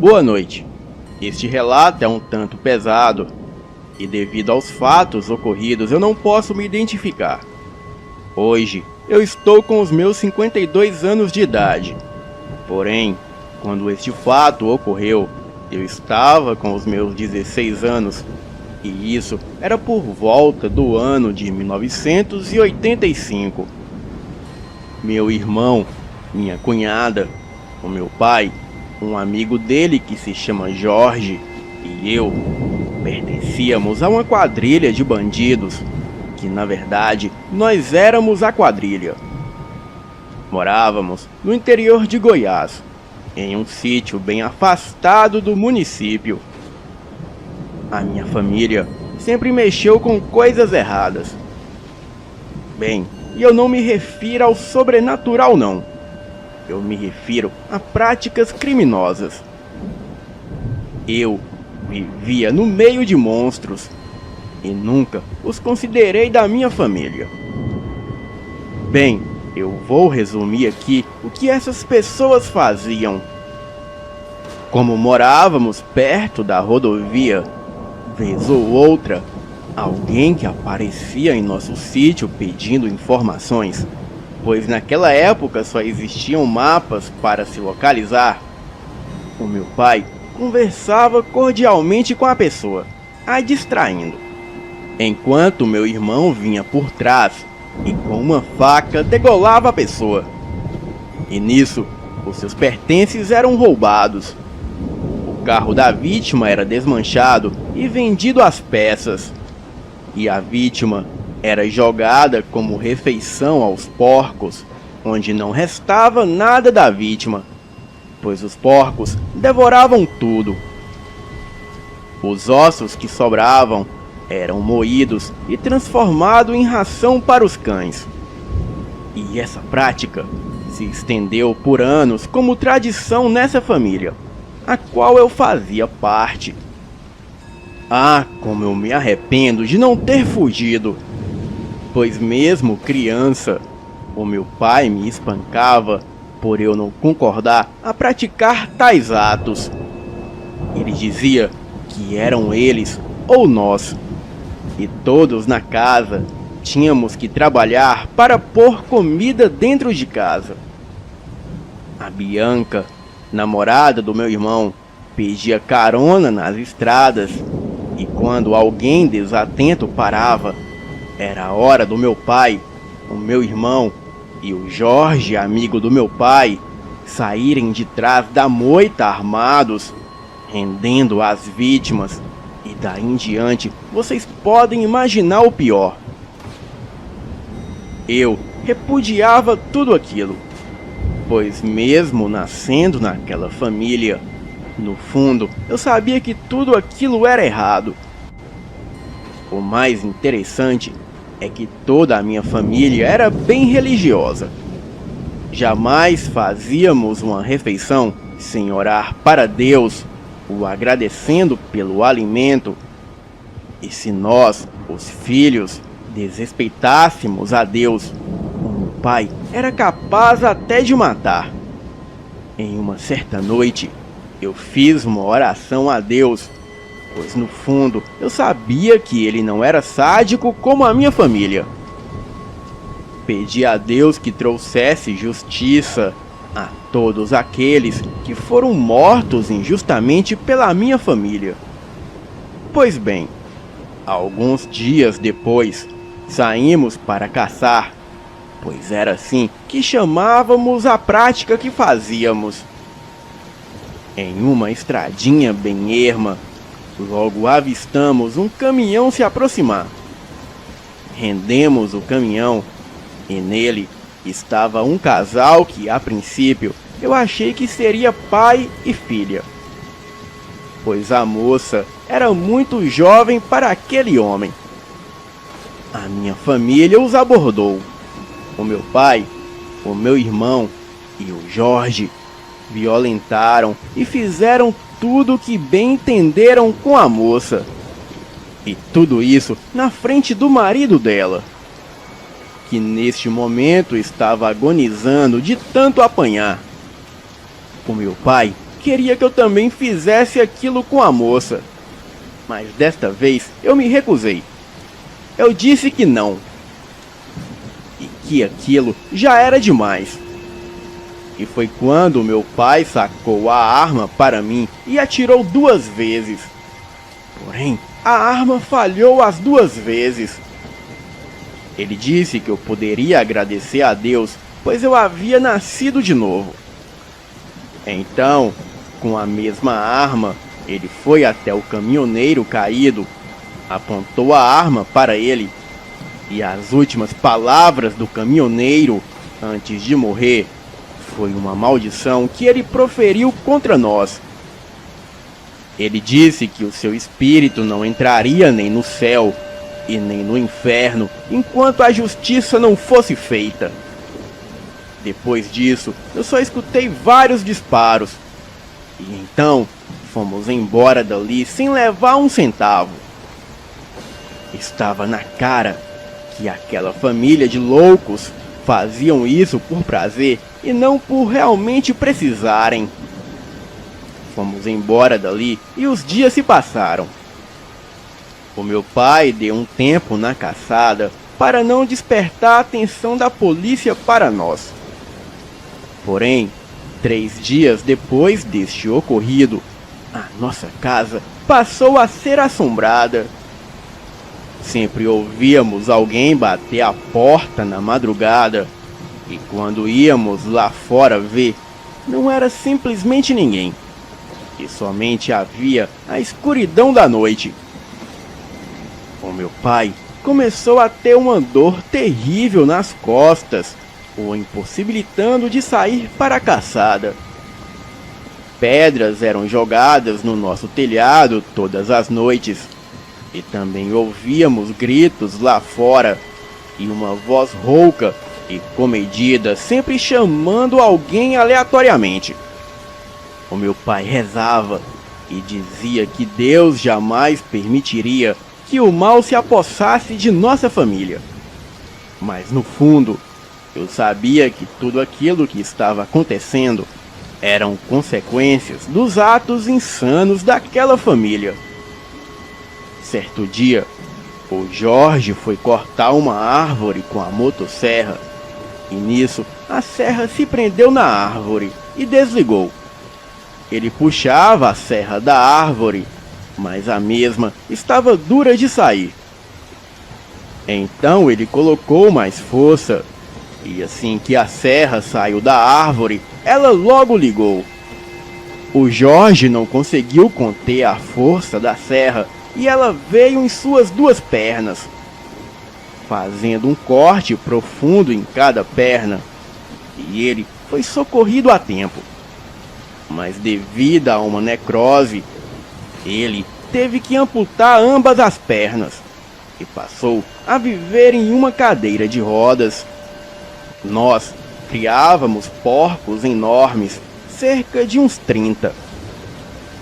Boa noite. Este relato é um tanto pesado e, devido aos fatos ocorridos, eu não posso me identificar. Hoje, eu estou com os meus 52 anos de idade. Porém, quando este fato ocorreu, eu estava com os meus 16 anos, e isso era por volta do ano de 1985. Meu irmão, minha cunhada, o meu pai, um amigo dele que se chama Jorge e eu pertencíamos a uma quadrilha de bandidos, que na verdade nós éramos a quadrilha. Morávamos no interior de Goiás, em um sítio bem afastado do município. A minha família sempre mexeu com coisas erradas. Bem, e eu não me refiro ao sobrenatural não. Eu me refiro a práticas criminosas. Eu vivia no meio de monstros e nunca os considerei da minha família. Bem, eu vou resumir aqui o que essas pessoas faziam. Como morávamos perto da rodovia, vez ou outra, alguém que aparecia em nosso sítio pedindo informações, pois naquela época só existiam mapas para se localizar. O meu pai conversava cordialmente com a pessoa, a distraindo, enquanto meu irmão vinha por trás e com uma faca degolava a pessoa. E nisso, os seus pertences eram roubados. O carro da vítima era desmanchado e vendido às peças, e a vítima era jogada como refeição aos porcos, onde não restava nada da vítima, pois os porcos devoravam tudo. Os ossos que sobravam eram moídos e transformados em ração para os cães. E essa prática se estendeu por anos como tradição nessa família, a qual eu fazia parte. Ah, como eu me arrependo de não ter fugido! Pois mesmo criança, o meu pai me espancava por eu não concordar a praticar tais atos. Ele dizia que eram eles ou nós, e todos na casa tínhamos que trabalhar para pôr comida dentro de casa. A Bianca, namorada do meu irmão, pedia carona nas estradas, e quando alguém desatento parava, era a hora do meu pai, o meu irmão e o Jorge, amigo do meu pai, saírem de trás da moita armados, rendendo as vítimas, e daí em diante vocês podem imaginar o pior. Eu repudiava tudo aquilo, pois mesmo nascendo naquela família, no fundo eu sabia que tudo aquilo era errado. O mais interessante é que toda a minha família era bem religiosa. Jamais fazíamos uma refeição sem orar para Deus, o agradecendo pelo alimento. E se nós, os filhos, desrespeitássemos a Deus, o meu pai era capaz até de matar. Em uma certa noite, eu fiz uma oração a Deus, pois no fundo eu sabia que ele não era sádico como a minha família. Pedi a Deus que trouxesse justiça a todos aqueles que foram mortos injustamente pela minha família. Pois bem, alguns dias depois, saímos para caçar, pois era assim que chamávamos a prática que fazíamos. Em uma estradinha bem erma, logo avistamos um caminhão se aproximar. Rendemos o caminhão e nele estava um casal que, a princípio, eu achei que seria pai e filha, pois a moça era muito jovem para aquele homem. A minha família os abordou. O meu pai, o meu irmão e o Jorge violentaram e fizeram tudo o que bem entenderam com a moça. E tudo isso na frente do marido dela, que neste momento estava agonizando de tanto apanhar. O meu pai queria que eu também fizesse aquilo com a moça. Mas desta vez eu me recusei. Eu disse que não. E que aquilo já era demais. E foi quando meu pai sacou a arma para mim e atirou 2 vezes. Porém, a arma falhou as 2 vezes. Ele disse que eu poderia agradecer a Deus, pois eu havia nascido de novo. Então, com a mesma arma, ele foi até o caminhoneiro caído, apontou a arma para ele, e as últimas palavras do caminhoneiro, antes de morrer, foi uma maldição que ele proferiu contra nós. Ele disse que o seu espírito não entraria nem no céu e nem no inferno enquanto a justiça não fosse feita. Depois disso, eu só escutei vários disparos. E então, fomos embora dali sem levar um centavo. Estava na cara que aquela família de loucos faziam isso por prazer e não por realmente precisarem. Fomos embora dali e os dias se passaram. O meu pai deu um tempo na caçada para não despertar a atenção da polícia para nós. Porém, 3 dias depois deste ocorrido, a nossa casa passou a ser assombrada. Sempre ouvíamos alguém bater a porta na madrugada, e quando íamos lá fora ver, não era simplesmente ninguém, e somente havia a escuridão da noite. O meu pai começou a ter uma dor terrível nas costas, o impossibilitando de sair para a caçada. Pedras eram jogadas no nosso telhado todas as noites, e também ouvíamos gritos lá fora, e uma voz rouca e comedida sempre chamando alguém aleatoriamente. O meu pai rezava e dizia que Deus jamais permitiria que o mal se apossasse de nossa família. Mas no fundo, eu sabia que tudo aquilo que estava acontecendo eram consequências dos atos insanos daquela família. Certo dia, o Jorge foi cortar uma árvore com a motosserra, e nisso a serra se prendeu na árvore e desligou. Ele puxava a serra da árvore, mas a mesma estava dura de sair. Então ele colocou mais força, e assim que a serra saiu da árvore, ela logo ligou. O Jorge não conseguiu conter a força da serra e ela veio em suas 2 pernas, fazendo um corte profundo em cada perna, e ele foi socorrido a tempo. Mas devido a uma necrose, ele teve que amputar ambas as pernas e passou a viver em uma cadeira de rodas. Nós criávamos porcos enormes, cerca de uns 30.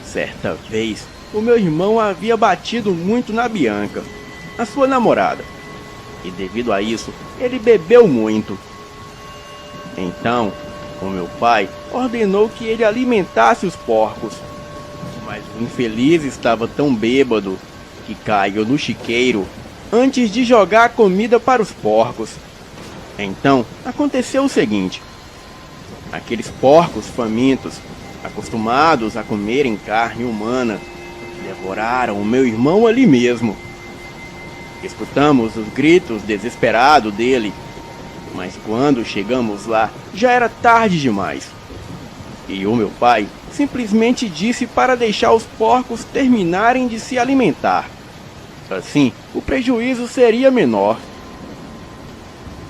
Certa vez, o meu irmão havia batido muito na Bianca, a sua namorada, e devido a isso, ele bebeu muito. Então, o meu pai ordenou que ele alimentasse os porcos, mas o infeliz estava tão bêbado que caiu no chiqueiro antes de jogar a comida para os porcos. Então, aconteceu o seguinte: aqueles porcos famintos, acostumados a comerem carne humana, devoraram o meu irmão ali mesmo. Escutamos os gritos desesperados dele, mas quando chegamos lá, já era tarde demais. E o meu pai simplesmente disse para deixar os porcos terminarem de se alimentar. Assim, o prejuízo seria menor.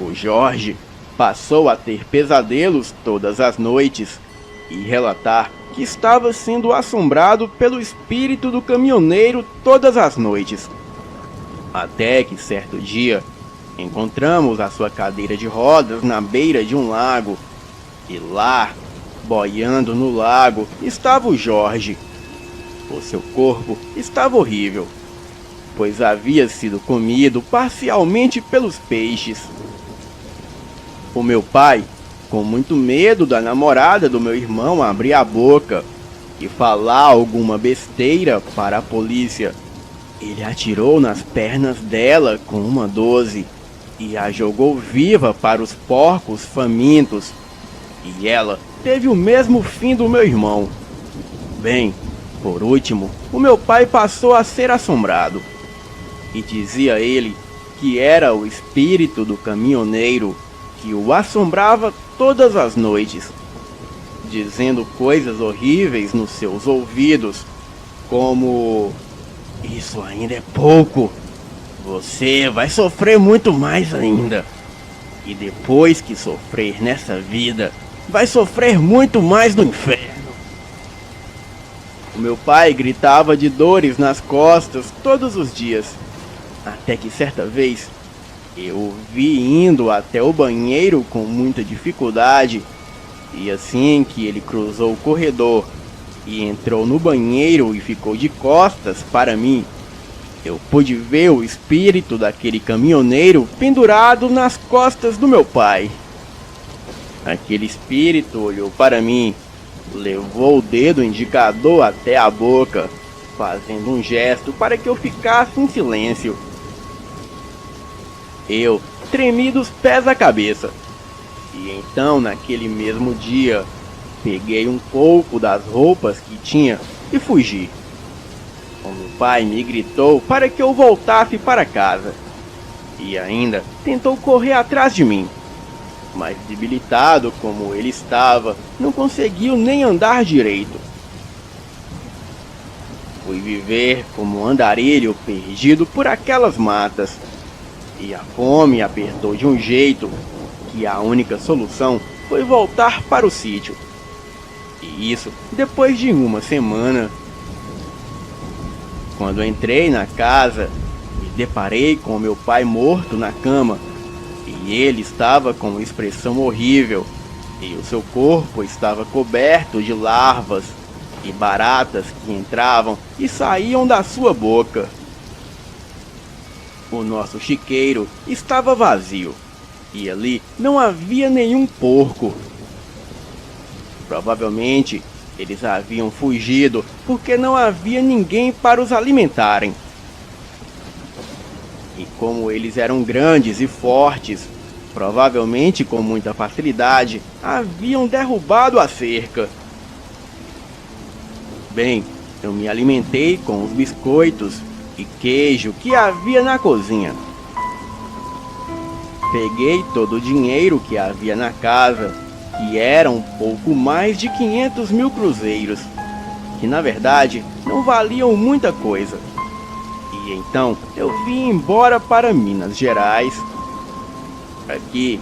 O Jorge passou a ter pesadelos todas as noites e relatar que estava sendo assombrado pelo espírito do caminhoneiro todas as noites. Até que certo dia, encontramos a sua cadeira de rodas na beira de um lago, e lá, boiando no lago, estava o Jorge. O seu corpo estava horrível, pois havia sido comido parcialmente pelos peixes. O meu pai, com muito medo da namorada do meu irmão abrir a boca, e falar alguma besteira para a polícia, ele atirou nas pernas dela com uma 12 e a jogou viva para os porcos famintos. E ela teve o mesmo fim do meu irmão. Bem, por último, o meu pai passou a ser assombrado. E dizia ele que era o espírito do caminhoneiro que o assombrava todas as noites, dizendo coisas horríveis nos seus ouvidos, como: "Isso ainda é pouco. Você vai sofrer muito mais ainda. E depois que sofrer nessa vida, vai sofrer muito mais no inferno." O meu pai gritava de dores nas costas todos os dias, até que certa vez eu o vi indo até o banheiro com muita dificuldade, e assim que ele cruzou o corredor e entrou no banheiro e ficou de costas para mim, eu pude ver o espírito daquele caminhoneiro pendurado nas costas do meu pai. Aquele espírito olhou para mim, levou o dedo indicador até a boca, fazendo um gesto para que eu ficasse em silêncio. Eu tremi dos pés à cabeça. E então, naquele mesmo dia, peguei um pouco das roupas que tinha e fugi. O meu pai me gritou para que eu voltasse para casa. E ainda tentou correr atrás de mim. Mas debilitado como ele estava, não conseguiu nem andar direito. Fui viver como um andarilho perdido por aquelas matas. E a fome apertou de um jeito que a única solução foi voltar para o sítio. E isso depois de uma semana. Quando entrei na casa, me deparei com meu pai morto na cama. E ele estava com uma expressão horrível. E o seu corpo estava coberto de larvas e baratas que entravam e saíam da sua boca. O nosso chiqueiro estava vazio, e ali não havia nenhum porco. Provavelmente eles haviam fugido porque não havia ninguém para os alimentarem. E como eles eram grandes e fortes, provavelmente com muita facilidade, haviam derrubado a cerca. Bem, eu me alimentei com os biscoitos e queijo que havia na cozinha. Peguei todo o dinheiro que havia na casa, que era um pouco mais de 500 mil cruzeiros, que na verdade não valiam muita coisa. E então eu vim embora para Minas Gerais. Aqui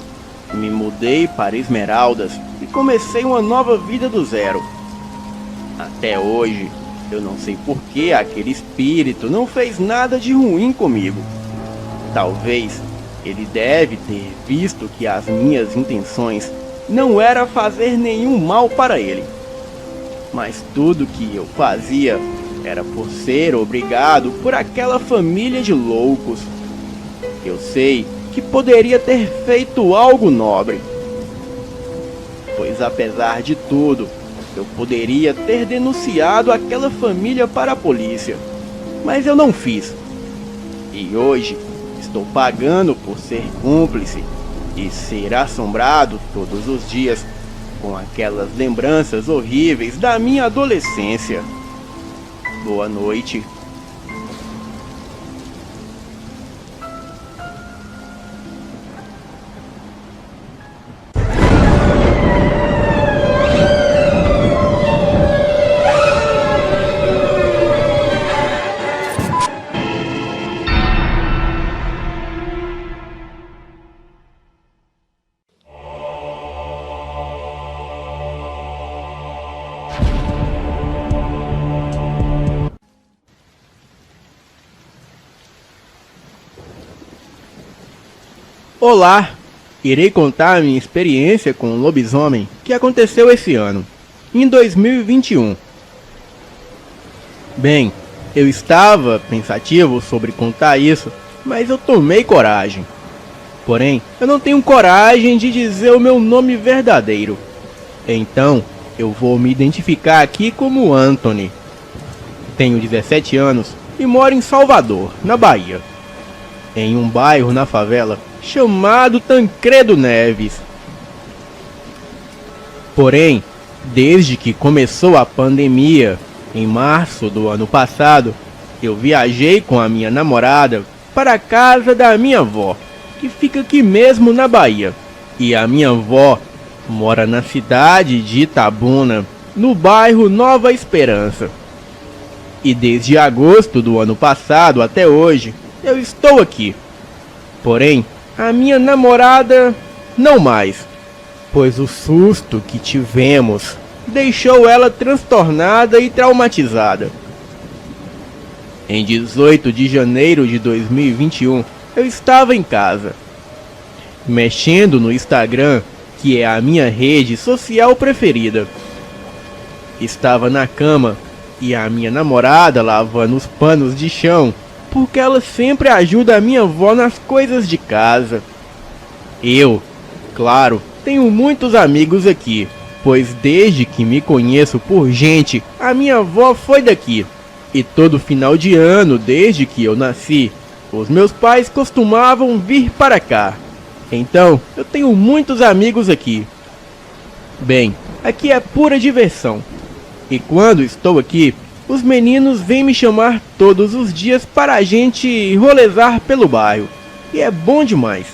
me mudei para Esmeraldas e comecei uma nova vida do zero. Até hoje eu não sei por que aquele espírito não fez nada de ruim comigo. Talvez ele deve ter visto que as minhas intenções não era fazer nenhum mal para ele. Mas tudo que eu fazia era por ser obrigado por aquela família de loucos. Eu sei que poderia ter feito algo nobre, pois apesar de tudo, eu poderia ter denunciado aquela família para a polícia, mas eu não fiz. E hoje estou pagando por ser cúmplice e ser assombrado todos os dias com aquelas lembranças horríveis da minha adolescência. Boa noite. Olá! Irei contar a minha experiência com o lobisomem que aconteceu esse ano, em 2021. Bem, eu estava pensativo sobre contar isso, mas eu tomei coragem. Porém, eu não tenho coragem de dizer o meu nome verdadeiro. Então, eu vou me identificar aqui como Anthony. Tenho 17 anos e moro em Salvador, na Bahia, em um bairro na favela chamado Tancredo Neves. Porém, desde que começou a pandemia, em março do ano passado, eu viajei com a minha namorada para a casa da minha avó, que fica aqui mesmo na Bahia. E a minha avó mora na cidade de Itabuna, no bairro Nova Esperança. E desde agosto do ano passado até hoje, eu estou aqui. Porém, a minha namorada não mais, pois o susto que tivemos deixou ela transtornada e traumatizada. Em 18 de janeiro de 2021, eu estava em casa, mexendo no Instagram, que é a minha rede social preferida. Estava na cama e a minha namorada lavando os panos de chão, porque ela sempre ajuda a minha avó nas coisas de casa. Eu, claro, tenho muitos amigos aqui, pois desde que me conheço por gente, a minha avó foi daqui. E todo final de ano, desde que eu nasci, os meus pais costumavam vir para cá. Então, eu tenho muitos amigos aqui. Bem, aqui é pura diversão. E quando estou aqui, os meninos vêm me chamar todos os dias para a gente rolezar pelo bairro. E é bom demais.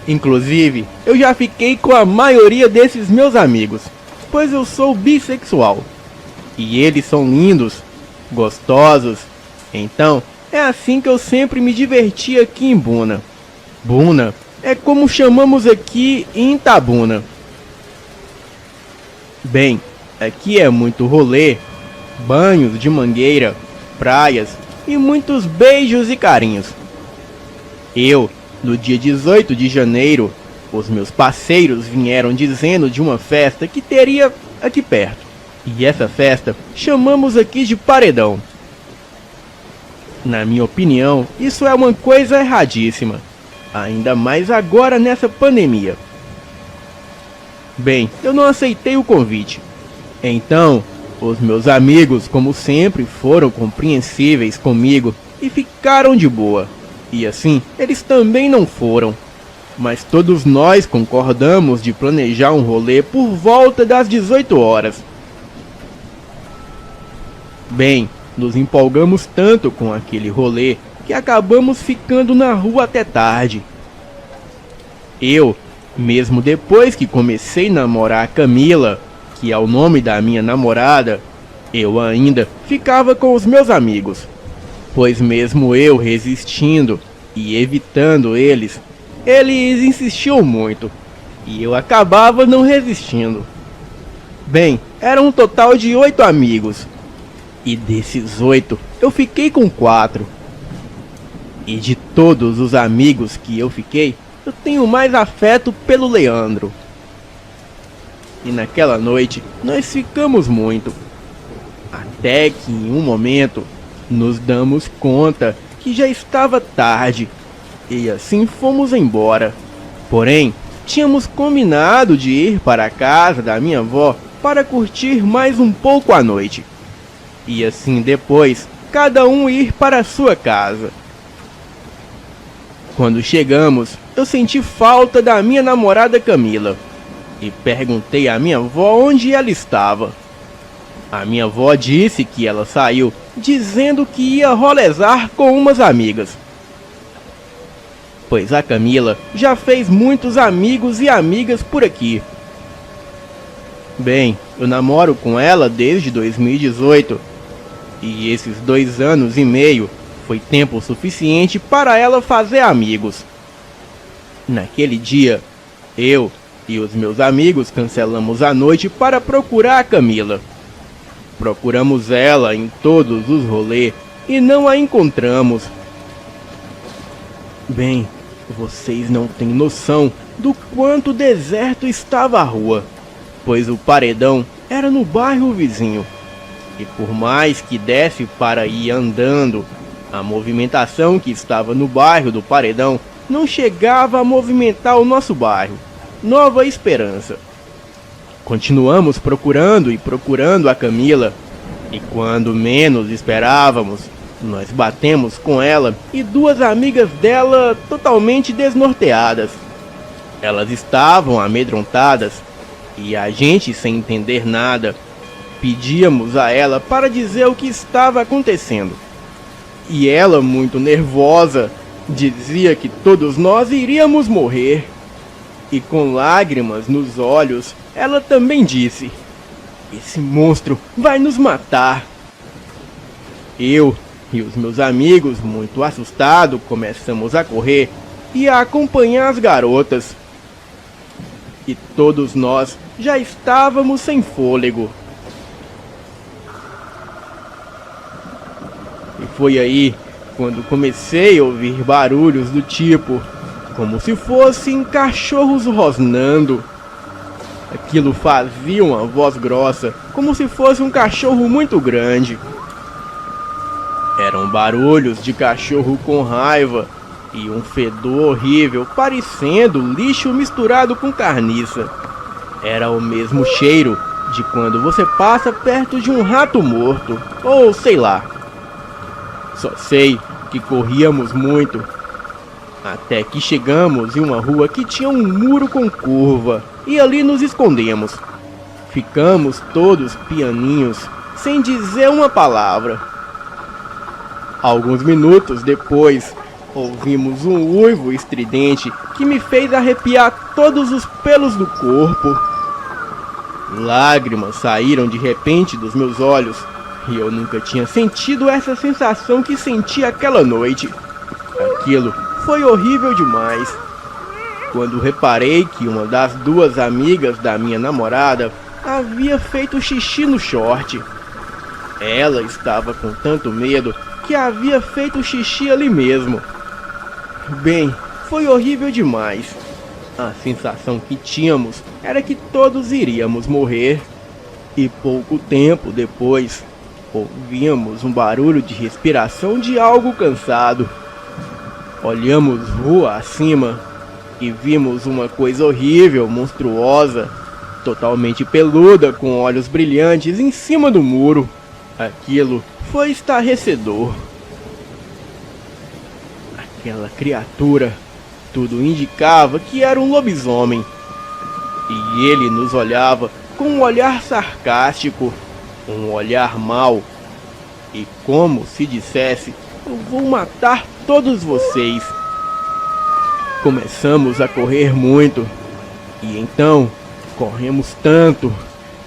Inclusive, eu já fiquei com a maioria desses meus amigos, pois eu sou bissexual. E eles são lindos, gostosos. Então, é assim que eu sempre me diverti aqui em Buna. Buna é como chamamos aqui em Itabuna. Bem, aqui é muito rolê, banhos de mangueira, praias e muitos beijos e carinhos. No dia 18 de janeiro, os meus parceiros vieram dizendo de uma festa que teria aqui perto. E essa festa chamamos aqui de paredão. Na minha opinião, isso é uma coisa erradíssima, ainda mais agora nessa pandemia. Bem, eu não aceitei o convite. Então, os meus amigos, como sempre, foram compreensíveis comigo e ficaram de boa. E assim, eles também não foram. Mas todos nós concordamos de planejar um rolê por volta das 18 horas. Bem, nos empolgamos tanto com aquele rolê que acabamos ficando na rua até tarde. Mesmo depois que comecei a namorar a Camila, que é o nome da minha namorada, eu ainda ficava com os meus amigos. Pois mesmo eu resistindo e evitando eles insistiam muito, e eu acabava não resistindo. Bem, era um total de 8 amigos, e desses 8 eu fiquei com 4. E de todos os amigos que eu fiquei, eu tenho mais afeto pelo Leandro. E naquela noite nós ficamos muito, até que em um momento nos damos conta que já estava tarde, e assim fomos embora. Porém, tínhamos combinado de ir para a casa da minha avó para curtir mais um pouco a noite, e assim depois cada um ir para a sua casa. Quando chegamos, eu senti falta da minha namorada Camila e perguntei à minha avó onde ela estava. A minha avó disse que ela saiu dizendo que ia rolezar com umas amigas, pois a Camila já fez muitos amigos e amigas por aqui. Bem, eu namoro com ela desde 2018 e esses 2 anos e meio foi tempo suficiente para ela fazer amigos. Naquele dia, eu e os meus amigos cancelamos a noite para procurar a Camila. Procuramos ela em todos os rolês e não a encontramos. Bem, vocês não têm noção do quanto deserto estava a rua, pois o paredão era no bairro vizinho. E por mais que desse para ir andando, a movimentação que estava no bairro do paredão não chegava a movimentar o nosso bairro, Nova Esperança. Continuamos procurando e procurando a Camila, e quando menos esperávamos, nós batemos com ela e duas amigas dela totalmente desnorteadas. Elas estavam amedrontadas e a gente, sem entender nada, pedíamos a ela para dizer o que estava acontecendo. E ela, muito nervosa, dizia que todos nós iríamos morrer. E com lágrimas nos olhos, ela também disse: "Esse monstro vai nos matar." Eu e os meus amigos, muito assustados, começamos a correr e a acompanhar as garotas. E todos nós já estávamos sem fôlego. E foi aí quando comecei a ouvir barulhos do tipo, como se fossem cachorros rosnando. Aquilo fazia uma voz grossa, como se fosse um cachorro muito grande. Eram barulhos de cachorro com raiva e um fedor horrível, parecendo lixo misturado com carniça. Era o mesmo cheiro de quando você passa perto de um rato morto, ou sei lá. Só sei que corríamos muito, até que chegamos em uma rua que tinha um muro com curva, e ali nos escondemos. Ficamos todos pianinhos, sem dizer uma palavra. Alguns minutos depois, ouvimos um uivo estridente que me fez arrepiar todos os pelos do corpo. Lágrimas saíram de repente dos meus olhos, e eu nunca tinha sentido essa sensação que senti aquela noite. Aquilo foi horrível demais. Quando reparei que uma das duas amigas da minha namorada havia feito xixi no short. Ela estava com tanto medo que havia feito xixi ali mesmo. Bem, foi horrível demais. A sensação que tínhamos era que todos iríamos morrer. E pouco tempo depois, ouvíamos um barulho de respiração de algo cansado. Olhamos rua acima e vimos uma coisa horrível, monstruosa, totalmente peluda, com olhos brilhantes em cima do muro. Aquilo foi estarrecedor. Aquela criatura, tudo indicava que era um lobisomem. E ele nos olhava com um olhar sarcástico, um olhar mau. E como se dissesse: "Eu vou matar todos vocês." Começamos a correr muito. E então, corremos tanto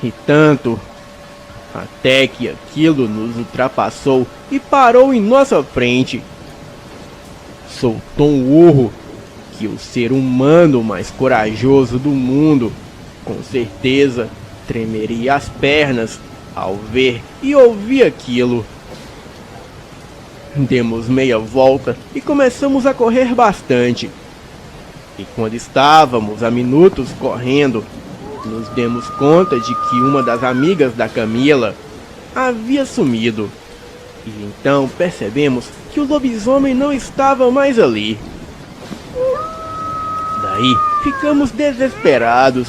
e tanto, até que aquilo nos ultrapassou e parou em nossa frente. Soltou um urro que o ser humano mais corajoso do mundo, com certeza, tremeria as pernas ao ver e ouvir aquilo. Demos meia volta e começamos a correr bastante. E quando estávamos há minutos correndo, nos demos conta de que uma das amigas da Camila havia sumido. E então percebemos que o lobisomem não estava mais ali. Daí ficamos desesperados.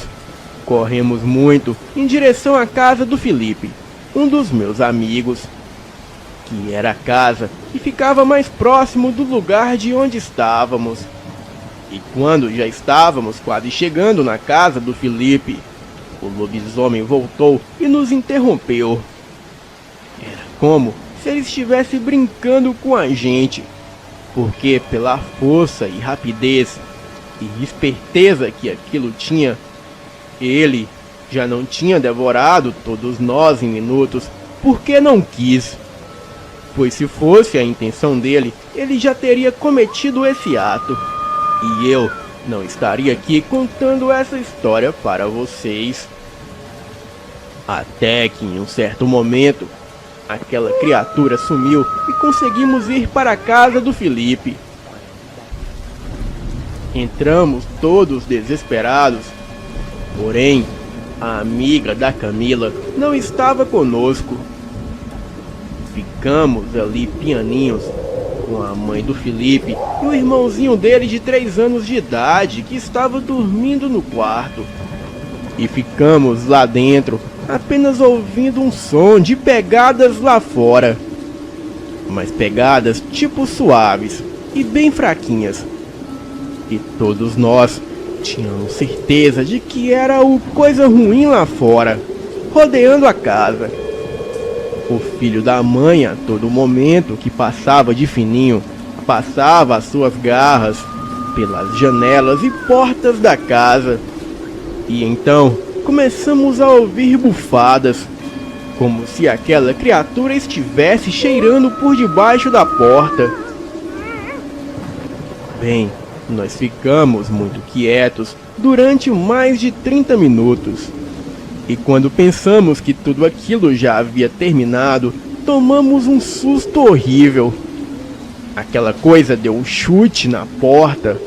Corremos muito em direção à casa do Felipe, um dos meus amigos, que era a casa que ficava mais próximo do lugar de onde estávamos. E quando já estávamos quase chegando na casa do Felipe, o lobisomem voltou e nos interrompeu. Era como se ele estivesse brincando com a gente, porque pela força e rapidez e esperteza que aquilo tinha, ele já não tinha devorado todos nós em minutos, porque não quis. Pois se fosse a intenção dele, ele já teria cometido esse ato. E eu não estaria aqui contando essa história para vocês. Até que em um certo momento, aquela criatura sumiu e conseguimos ir para a casa do Felipe. Entramos todos desesperados, porém, a amiga da Camila não estava conosco. Ficamos ali pianinhos, com a mãe do Felipe e o irmãozinho dele de 3 anos de idade, que estava dormindo no quarto. e ficamos lá dentro, apenas ouvindo um som de pegadas lá fora. Mas pegadas tipo suaves e bem fraquinhas. E todos nós tínhamos certeza de que era o coisa ruim lá fora, rodeando a casa. O filho da mãe, a todo momento que passava de fininho, passava as suas garras pelas janelas e portas da casa. E então começamos a ouvir bufadas, como se aquela criatura estivesse cheirando por debaixo da porta. Bem, nós ficamos muito quietos durante mais de 30 minutos. E quando pensamos que tudo aquilo já havia terminado, tomamos um susto horrível. Aquela coisa deu um chute na porta,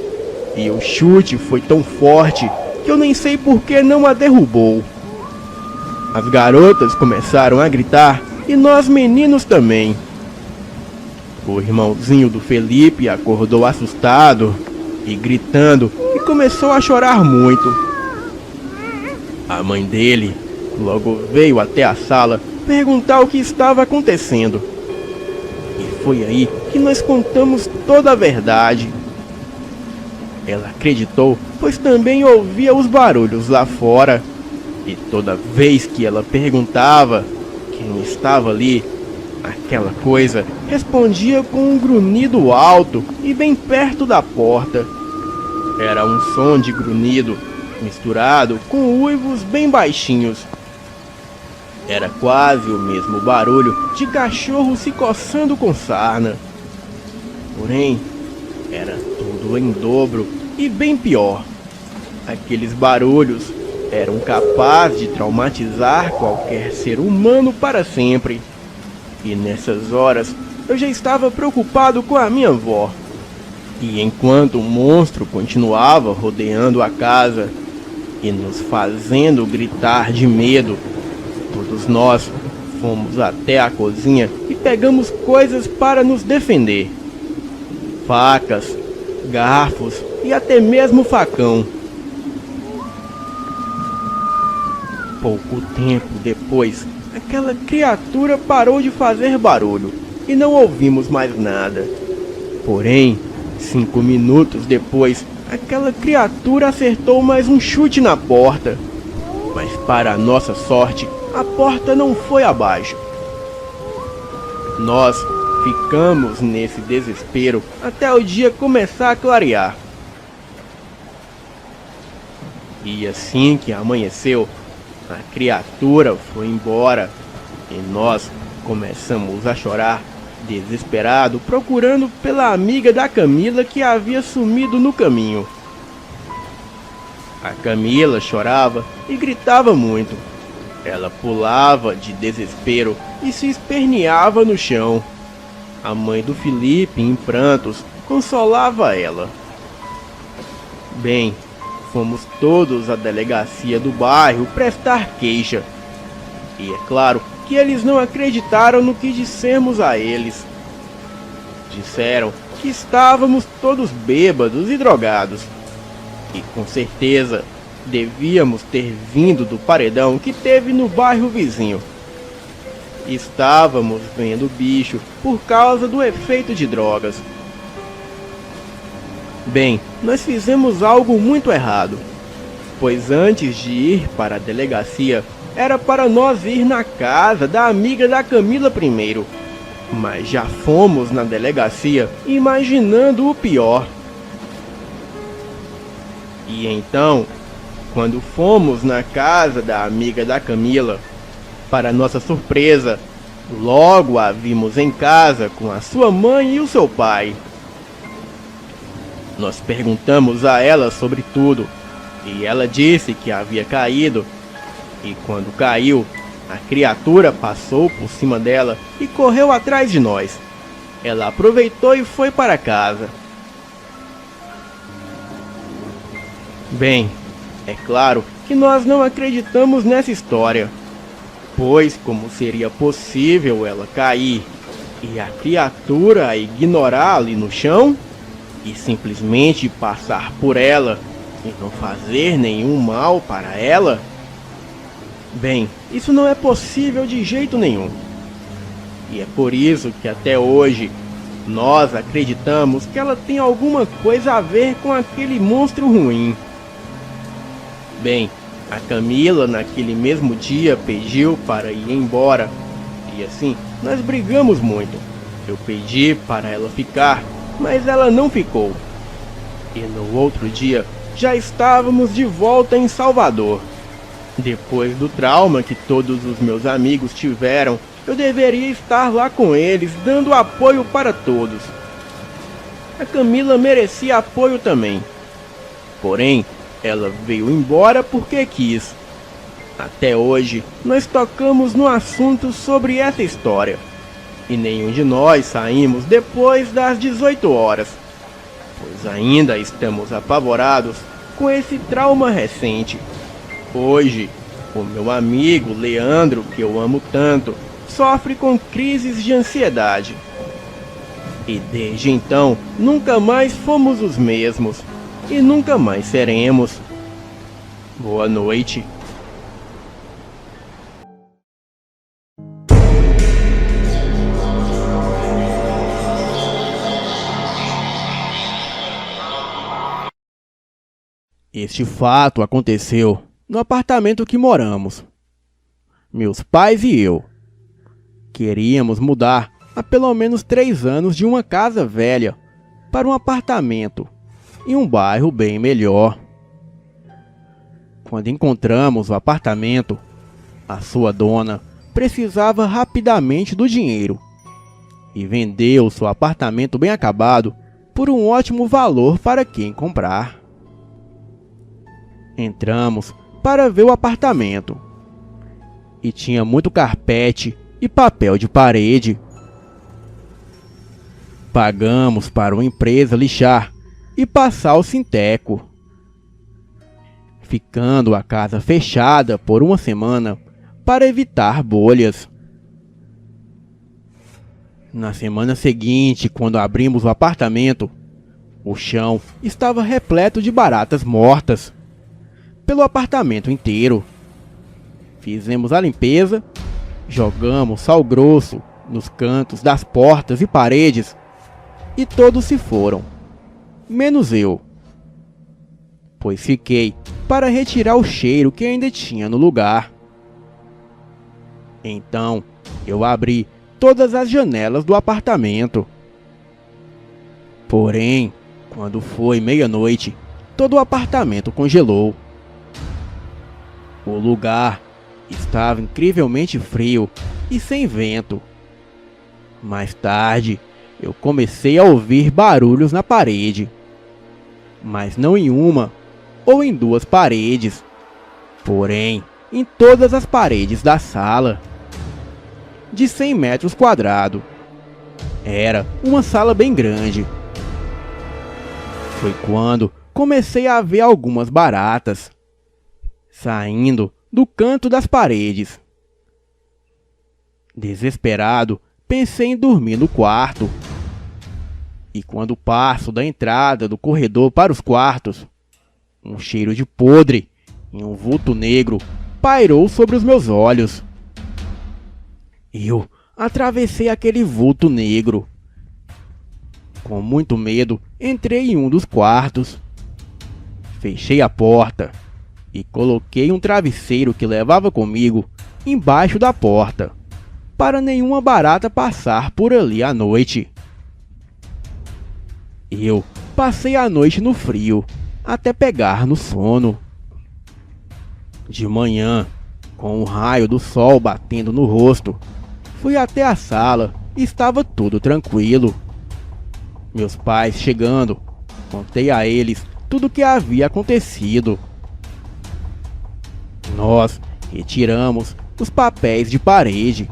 e o chute foi tão forte que eu nem sei por que não a derrubou. As garotas começaram a gritar e nós meninos também. O irmãozinho do Felipe acordou assustado e gritando e começou a chorar muito. A mãe dele logo veio até a sala perguntar o que estava acontecendo. E foi aí que nós contamos toda a verdade. Ela acreditou, pois também ouvia os barulhos lá fora. E toda vez que ela perguntava quem estava ali, aquela coisa respondia com um grunhido alto e bem perto da porta. Era um som de grunhido misturado com uivos bem baixinhos. Era quase o mesmo barulho de cachorro se coçando com sarna. Porém, era tudo em dobro e bem pior. Aqueles barulhos eram capazes de traumatizar qualquer ser humano para sempre. E nessas horas eu já estava preocupado com a minha avó. E enquanto o monstro continuava rodeando a casa e nos fazendo gritar de medo, todos nós fomos até a cozinha e pegamos coisas para nos defender. Facas, garfos e até mesmo facão. Pouco tempo depois, aquela criatura parou de fazer barulho e não ouvimos mais nada. Porém, 5 minutos depois, aquela criatura acertou mais um chute na porta. Mas para nossa sorte, a porta não foi abaixo. Nós ficamos nesse desespero até o dia começar a clarear. E assim que amanheceu, a criatura foi embora e nós começamos a chorar, desesperado, procurando pela amiga da Camila que havia sumido no caminho. A Camila chorava e gritava muito. Ela pulava de desespero e se esperneava no chão. A mãe do Felipe, em prantos, consolava ela. Bem, fomos todos à delegacia do bairro prestar queixa. E é claro que eles não acreditaram no que dissemos a eles. Disseram que estávamos todos bêbados e drogados. E com certeza devíamos ter vindo do paredão que teve no bairro vizinho. Estávamos vendo o bicho por causa do efeito de drogas. Bem, nós fizemos algo muito errado, pois antes de ir para a delegacia, era para nós ir na casa da amiga da Camila primeiro. Mas já fomos na delegacia imaginando o pior. E então, quando fomos na casa da amiga da Camila, para nossa surpresa, logo a vimos em casa com a sua mãe e o seu pai. Nós perguntamos a ela sobre tudo, e ela disse que havia caído, e quando caiu, a criatura passou por cima dela e correu atrás de nós. Ela aproveitou e foi para casa. Bem, é claro que nós não acreditamos nessa história, pois como seria possível ela cair e a criatura a ignorar ali no chão e simplesmente passar por ela e não fazer nenhum mal para ela? Bem, isso não é possível de jeito nenhum. E é por isso que até hoje nós acreditamos que ela tem alguma coisa a ver com aquele monstro ruim. Bem, a Camila naquele mesmo dia pediu para ir embora. E assim, nós brigamos muito. Eu pedi para ela ficar, mas ela não ficou. E no outro dia, já estávamos de volta em Salvador. Depois do trauma que todos os meus amigos tiveram, eu deveria estar lá com eles, dando apoio para todos. A Camila merecia apoio também. Porém, ela veio embora porque quis. Até hoje, nós tocamos no assunto sobre essa história. E nenhum de nós saímos depois das 18 horas. Pois ainda estamos apavorados com esse trauma recente. Hoje, o meu amigo Leandro, que eu amo tanto, sofre com crises de ansiedade. E desde então, nunca mais fomos os mesmos. E nunca mais seremos. Boa noite. Este fato aconteceu no apartamento que moramos. Meus pais e eu queríamos mudar há pelo menos 3 anos de uma casa velha para um apartamento em um bairro bem melhor. Quando encontramos o apartamento, a sua dona precisava rapidamente do dinheiro e vendeu seu apartamento bem acabado por um ótimo valor para quem comprar. Entramos para ver o apartamento e tinha muito carpete e papel de parede. Pagamos para uma empresa lixar e passar o sinteco, ficando a casa fechada por uma semana para evitar bolhas. Na semana seguinte, quando abrimos o apartamento, o chão estava repleto de baratas mortas pelo apartamento inteiro. Fizemos a limpeza, jogamos sal grosso nos cantos das portas e paredes e todos se foram, menos eu, pois fiquei para retirar o cheiro que ainda tinha no lugar. Então, eu abri todas as janelas do apartamento. Porém, quando foi meia-noite, todo o apartamento congelou. O lugar estava incrivelmente frio e sem vento. Mais tarde, eu comecei a ouvir barulhos na parede, mas não em uma ou em 2 paredes, porém em todas as paredes da sala, de 100 metros quadrados. Era uma sala bem grande. Foi quando comecei a ver algumas baratas saindo do canto das paredes. Desesperado, pensei em dormir no quarto. E quando passo da entrada do corredor para os quartos, um cheiro de podre e um vulto negro pairou sobre os meus olhos. Eu atravessei aquele vulto negro. Com muito medo, entrei em um dos quartos. Fechei a porta e coloquei um travesseiro que levava comigo embaixo da porta, para nenhuma barata passar por ali à noite. Eu passei a noite no frio, até pegar no sono. De manhã, com o raio do sol batendo no rosto, fui até a sala e estava tudo tranquilo. Meus pais chegando, contei a eles tudo o que havia acontecido. Nós retiramos os papéis de parede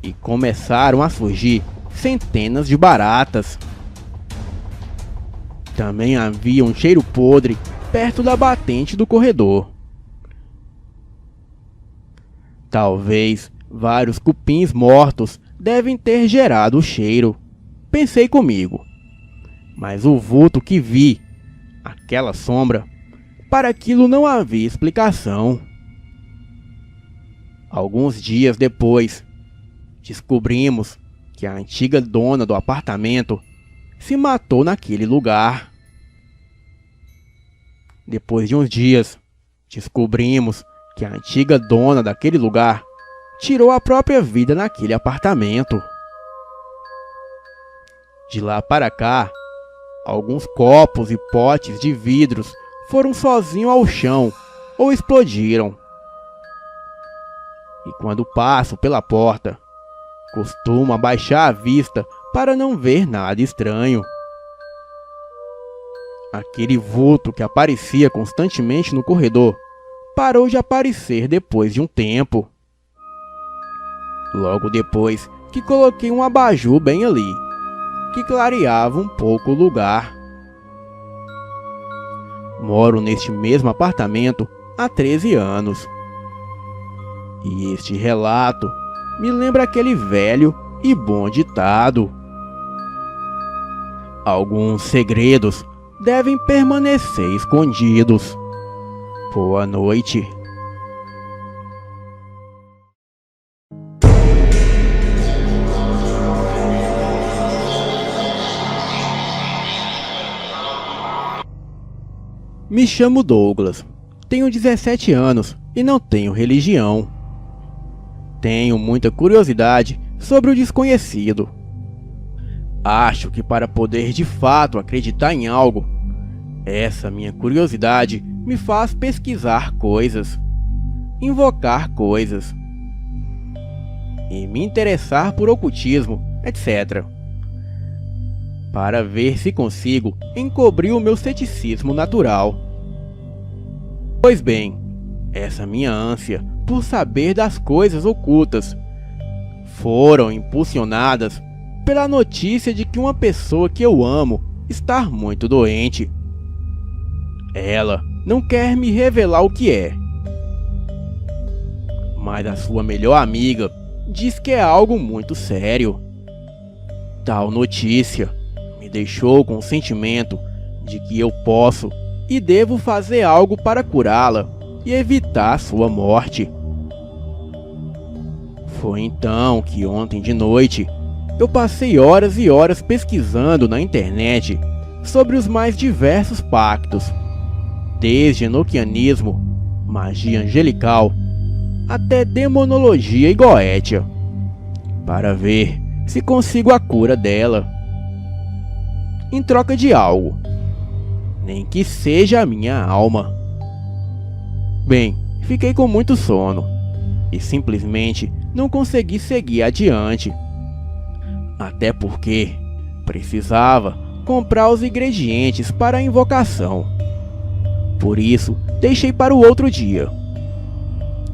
e começaram a surgir centenas de baratas. Também havia um cheiro podre perto da batente do corredor. Talvez vários cupins mortos devem ter gerado o cheiro, pensei comigo. Mas o vulto que vi, aquela sombra, para aquilo não havia explicação. Alguns dias depois, descobrimos que a antiga dona do apartamento se matou naquele lugar. Depois de uns dias, descobrimos que a antiga dona daquele lugar tirou a própria vida naquele apartamento. De lá para cá, alguns copos e potes de vidros foram sozinhos ao chão ou explodiram. E quando passo pela porta, costumo abaixar a vista para não ver nada estranho. Aquele vulto que aparecia constantemente no corredor parou de aparecer depois de um tempo. Logo depois que coloquei um abajur bem ali, que clareava um pouco o lugar. Moro neste mesmo apartamento há 13 anos. E este relato me lembra aquele velho e bom ditado: alguns segredos devem permanecer escondidos. Boa noite. Me chamo Douglas, tenho 17 anos e não tenho religião. Tenho muita curiosidade sobre o desconhecido. Acho que para poder de fato acreditar em algo, essa minha curiosidade me faz pesquisar coisas, invocar coisas e me interessar por ocultismo, etc. Para ver se consigo encobrir o meu ceticismo natural. Pois bem, essa minha ânsia por saber das coisas ocultas foram impulsionadas pela notícia de que uma pessoa que eu amo está muito doente. Ela não quer me revelar o que é, mas a sua melhor amiga diz que é algo muito sério. Tal notícia me deixou com o sentimento de que eu posso e devo fazer algo para curá-la e evitar sua morte. Foi então que ontem de noite eu passei horas e horas pesquisando na internet sobre os mais diversos pactos, desde enoquianismo, magia angelical, até demonologia e goétia, para ver se consigo a cura dela, em troca de algo, nem que seja a minha alma. Bem, fiquei com muito sono e simplesmente não consegui seguir adiante, até porque precisava comprar os ingredientes para a invocação. Por isso, deixei para o outro dia.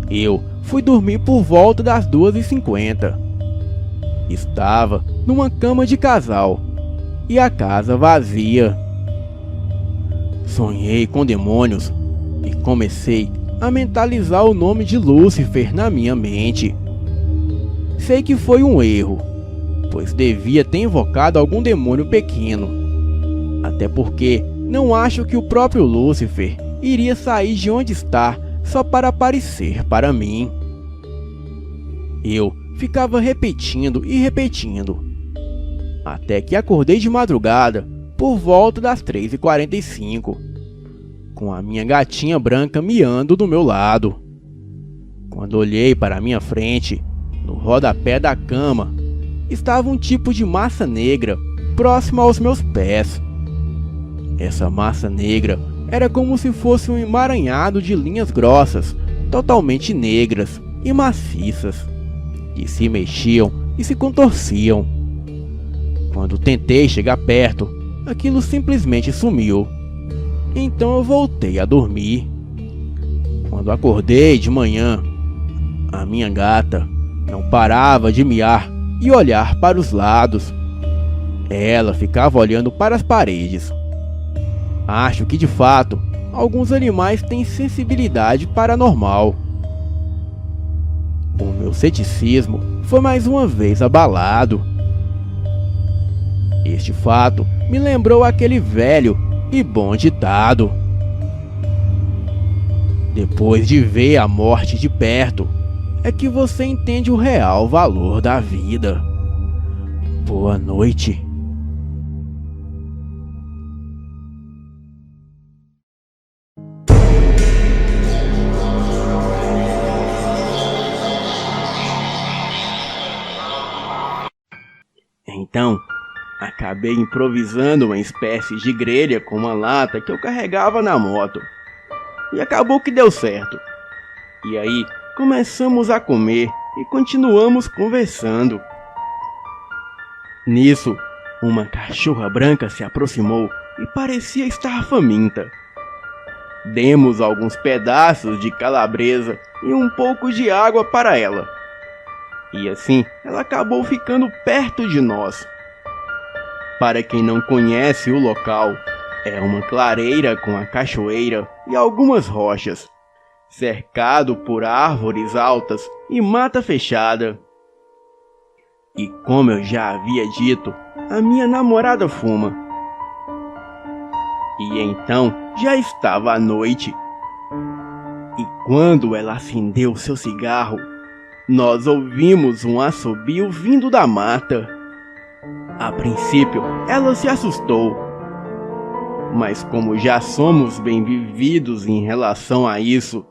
Eu fui dormir por volta das 2h50. Estava numa cama de casal e a casa vazia. Sonhei com demônios e comecei a mentalizar o nome de Lúcifer na minha mente. Sei que foi um erro, pois devia ter invocado algum demônio pequeno. Até porque não acho que o próprio Lúcifer iria sair de onde está só para aparecer para mim. Eu ficava repetindo e repetindo, até que acordei de madrugada por volta das 3h45, com a minha gatinha branca miando do meu lado. Quando olhei para a minha frente, no rodapé da cama, estava um tipo de massa negra próximo aos meus pés. Essa massa negra era como se fosse um emaranhado de linhas grossas, totalmente negras e maciças, que se mexiam e se contorciam. Quando tentei chegar perto, aquilo simplesmente sumiu. Então eu voltei a dormir. Quando acordei de manhã, a minha gata não parava de miar e olhar para os lados. Ela ficava olhando para as paredes. Acho que de fato, alguns animais têm sensibilidade paranormal. O meu ceticismo foi mais uma vez abalado. Este fato me lembrou aquele velho e bom ditado: depois de ver a morte de perto, é que você entende o real valor da vida. Boa noite. Então, acabei improvisando uma espécie de grelha com uma lata que eu carregava na moto. E acabou que deu certo. E aí, começamos a comer e continuamos conversando. Nisso, uma cachorra branca se aproximou e parecia estar faminta. Demos alguns pedaços de calabresa e um pouco de água para ela. E assim, ela acabou ficando perto de nós. Para quem não conhece o local, é uma clareira com a cachoeira e algumas rochas, cercado por árvores altas e mata fechada. E como eu já havia dito, a minha namorada fuma. E então já estava à noite. E quando ela acendeu seu cigarro, nós ouvimos um assobio vindo da mata. A princípio, ela se assustou. Mas como já somos bem vividos em relação a isso,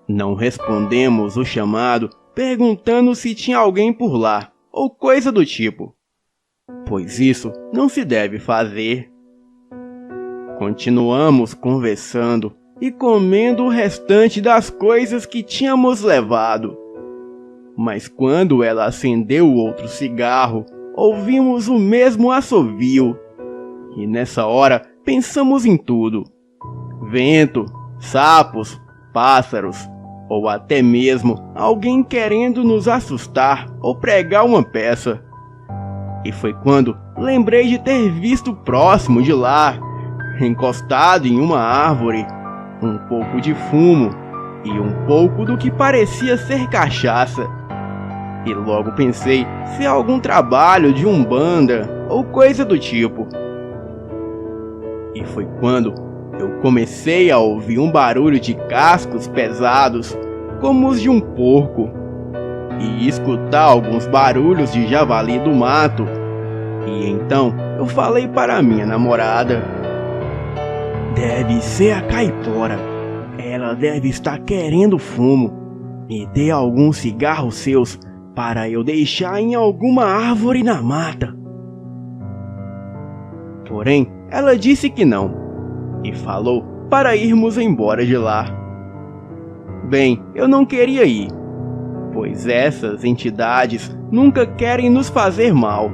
não respondemos o chamado perguntando se tinha alguém por lá, ou coisa do tipo, pois isso não se deve fazer. Continuamos conversando e comendo o restante das coisas que tínhamos levado. Mas quando ela acendeu outro cigarro, ouvimos o mesmo assovio. E nessa hora pensamos em tudo: vento, sapos, pássaros, ou até mesmo alguém querendo nos assustar ou pregar uma peça. E foi quando lembrei de ter visto próximo de lá, encostado em uma árvore, um pouco de fumo e um pouco do que parecia ser cachaça. E logo pensei se é algum trabalho de umbanda ou coisa do tipo. E foi quando eu comecei a ouvir um barulho de cascos pesados, como os de um porco, e escutar alguns barulhos de javali do mato. E então eu falei para minha namorada: deve ser a caipora. Ela deve estar querendo fumo. Me dê alguns cigarros seus para eu deixar em alguma árvore na mata. Porém, ela disse que não, e falou para irmos embora de lá. Bem, eu não queria ir, pois essas entidades nunca querem nos fazer mal.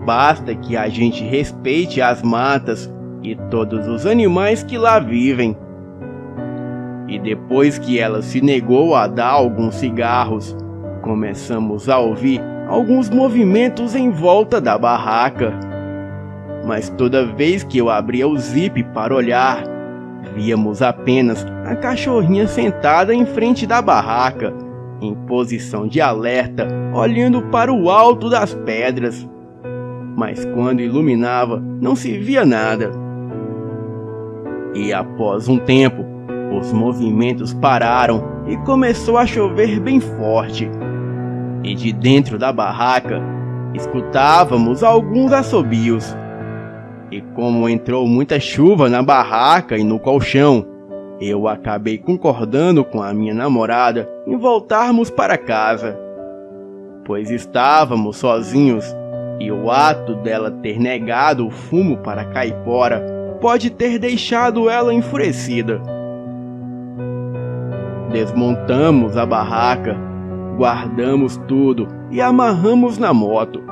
Basta que a gente respeite as matas e todos os animais que lá vivem. E depois que ela se negou a dar alguns cigarros, começamos a ouvir alguns movimentos em volta da barraca. Mas toda vez que eu abria o zip para olhar, víamos apenas a cachorrinha sentada em frente da barraca, em posição de alerta, olhando para o alto das pedras. Mas quando iluminava, não se via nada. E após um tempo, os movimentos pararam e começou a chover bem forte. E de dentro da barraca, escutávamos alguns assobios. E como entrou muita chuva na barraca e no colchão, eu acabei concordando com a minha namorada em voltarmos para casa, pois estávamos sozinhos e o ato dela ter negado o fumo para a caipora pode ter deixado ela enfurecida. Desmontamos a barraca, guardamos tudo e amarramos na moto.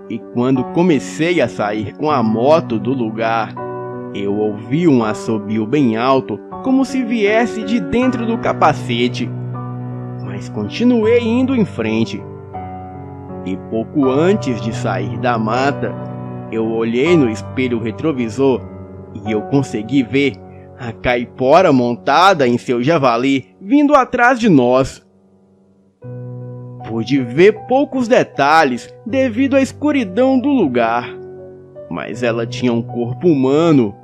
E quando comecei a sair com a moto do lugar, eu ouvi um assobio bem alto, como se viesse de dentro do capacete. Mas continuei indo em frente. E pouco antes de sair da mata, eu olhei no espelho retrovisor e eu consegui ver a caipora montada em seu javali vindo atrás de nós. Pude ver poucos detalhes devido à escuridão do lugar, mas ela tinha um corpo humano,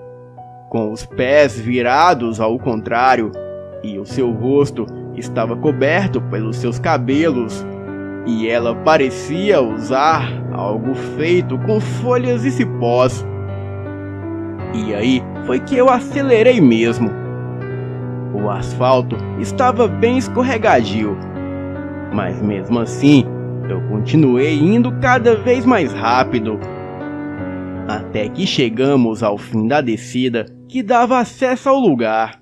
com os pés virados ao contrário, e o seu rosto estava coberto pelos seus cabelos e ela parecia usar algo feito com folhas e cipós. E aí foi que eu acelerei mesmo. O asfalto estava bem escorregadio, mas mesmo assim eu continuei indo cada vez mais rápido, até que chegamos ao fim da descida que dava acesso ao lugar.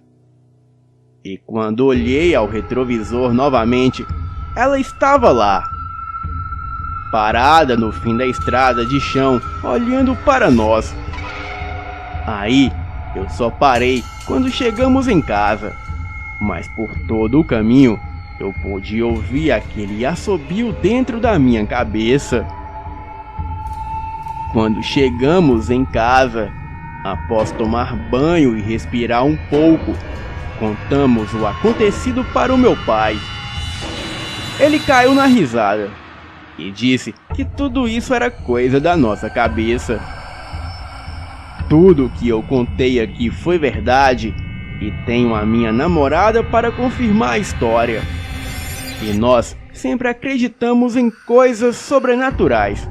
E quando olhei ao retrovisor novamente, ela estava lá, parada no fim da estrada de chão, olhando para nós. Aí eu só parei quando chegamos em casa, mas por todo o caminho eu pude ouvir aquele assobio dentro da minha cabeça. Quando chegamos em casa, após tomar banho e respirar um pouco, contamos o acontecido para o meu pai. Ele caiu na risada e disse que tudo isso era coisa da nossa cabeça. Tudo o que eu contei aqui foi verdade e tenho a minha namorada para confirmar a história. E nós sempre acreditamos em coisas sobrenaturais.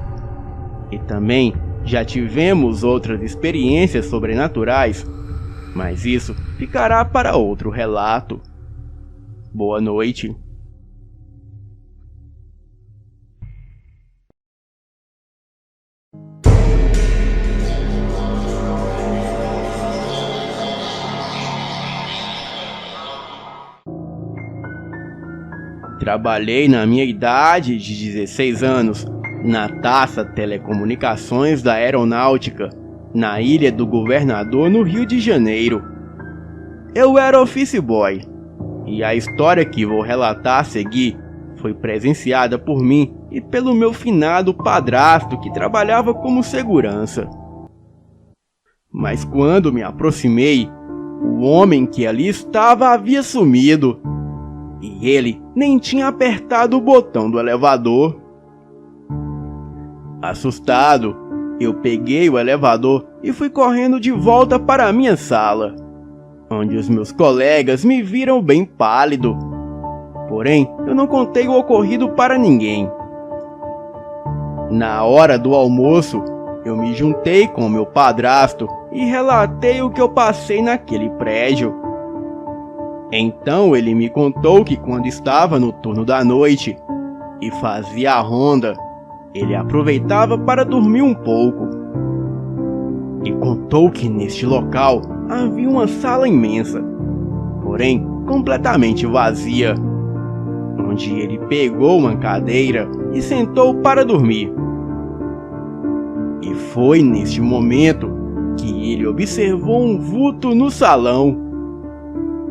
E também já tivemos outras experiências sobrenaturais, mas isso ficará para outro relato. Boa noite. Trabalhei na minha idade de 16 anos na TASA Telecomunicações da Aeronáutica, na Ilha do Governador, no Rio de Janeiro. Eu era office boy, e a história que vou relatar a seguir foi presenciada por mim e pelo meu finado padrasto que trabalhava como segurança. Mas quando me aproximei, o homem que ali estava havia sumido, e ele nem tinha apertado o botão do elevador. Assustado, eu peguei o elevador e fui correndo de volta para a minha sala, onde os meus colegas me viram bem pálido. Porém, eu não contei o ocorrido para ninguém. Na hora do almoço, eu me juntei com meu padrasto e relatei o que eu passei naquele prédio. Então ele me contou que quando estava no turno da noite e fazia a ronda, ele aproveitava para dormir um pouco. E contou que neste local havia uma sala imensa, porém completamente vazia, onde ele pegou uma cadeira e sentou para dormir. E foi neste momento que ele observou um vulto no salão.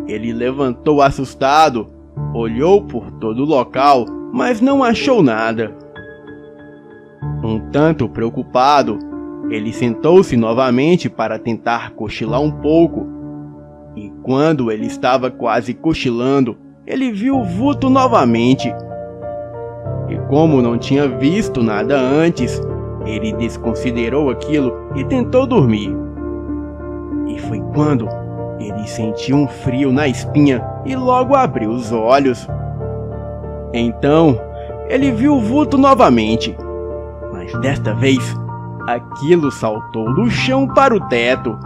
Ele levantou assustado, olhou por todo o local, mas não achou nada. Um tanto preocupado, ele sentou-se novamente para tentar cochilar um pouco. E quando ele estava quase cochilando, ele viu o vulto novamente. E como não tinha visto nada antes, ele desconsiderou aquilo e tentou dormir. E foi quando ele sentiu um frio na espinha e logo abriu os olhos. Então, ele viu o vulto novamente, mas desta vez, aquilo saltou do chão para o teto.